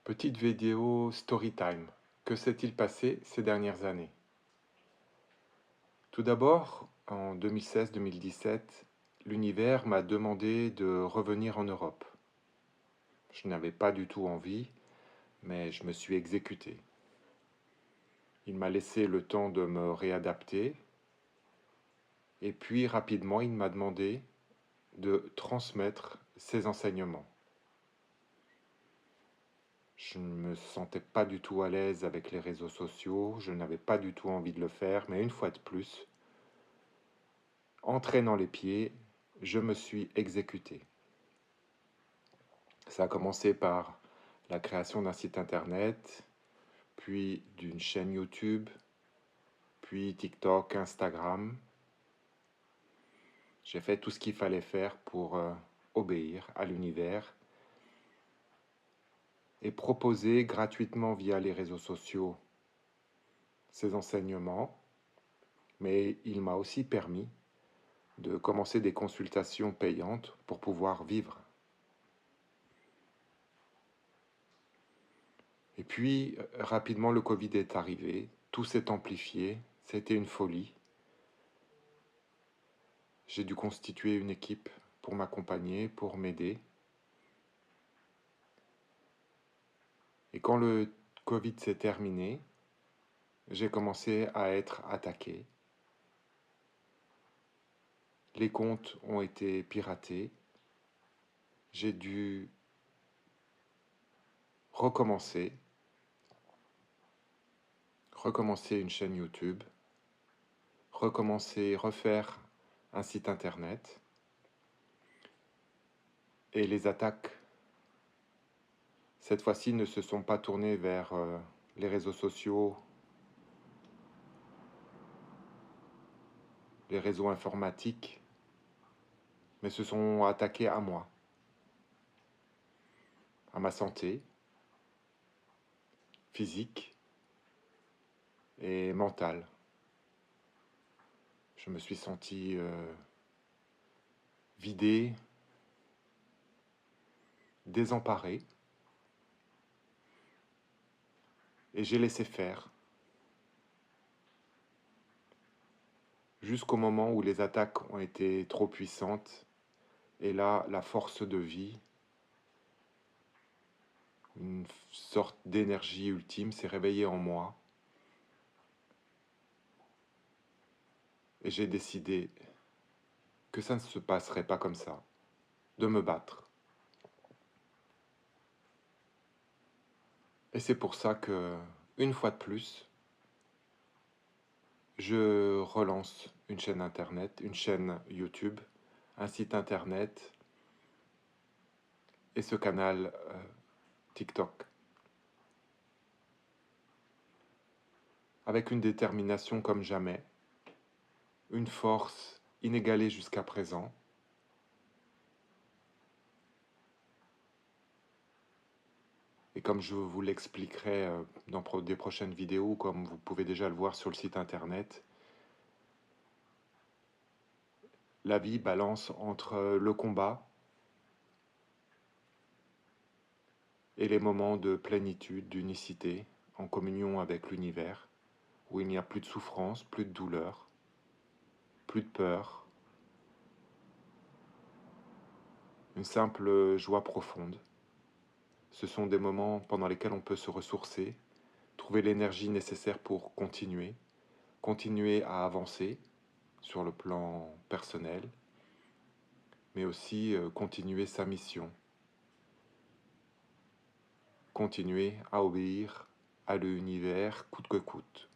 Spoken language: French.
Petite vidéo Storytime. Que s'est-il passé ces dernières années? Tout d'abord, en 2016-2017, l'univers m'a demandé de revenir en Europe. Je n'avais pas du tout envie, mais je me suis exécuté. Il m'a laissé le temps de me réadapter, et puis rapidement il m'a demandé de transmettre ses enseignements. Je ne me sentais pas du tout à l'aise avec les réseaux sociaux, je n'avais pas du tout envie de le faire, mais une fois de plus, entraînant les pieds, je me suis exécuté. Ça a commencé par la création d'un site internet, puis d'une chaîne YouTube, puis TikTok, Instagram. J'ai fait tout ce qu'il fallait faire pour obéir à l'univers et proposer gratuitement via les réseaux sociaux ces enseignements, mais il m'a aussi permis de commencer des consultations payantes pour pouvoir vivre. Et puis, rapidement, le Covid est arrivé, tout s'est amplifié, c'était une folie. J'ai dû constituer une équipe pour m'accompagner, pour m'aider. Et quand le Covid s'est terminé, j'ai commencé à être attaqué. Les comptes ont été piratés. J'ai dû recommencer une chaîne YouTube, refaire un site internet. Et les attaques, cette fois-ci, ne se sont pas tournées vers les réseaux sociaux, les réseaux informatiques, mais se sont attaqués à moi, à ma santé physique et mentale. Je me suis senti vidé, désemparé, et j'ai laissé faire jusqu'au moment où les attaques ont été trop puissantes, et là, la force de vie, une sorte d'énergie ultime s'est réveillée en moi, et j'ai décidé que ça ne se passerait pas comme ça, de me battre. Et c'est pour ça que, une fois de plus, je relance une chaîne internet, une chaîne YouTube, un site internet et ce canal TikTok. Avec une détermination comme jamais, une force inégalée jusqu'à présent. Et comme je vous l'expliquerai dans des prochaines vidéos, comme vous pouvez déjà le voir sur le site internet, la vie balance entre le combat et les moments de plénitude, d'unicité, en communion avec l'univers, où il n'y a plus de souffrance, plus de douleur, plus de peur, une simple joie profonde. Ce sont des moments pendant lesquels on peut se ressourcer, trouver l'énergie nécessaire pour continuer à avancer sur le plan personnel, mais aussi continuer sa mission, continuer à obéir à l'univers coûte que coûte.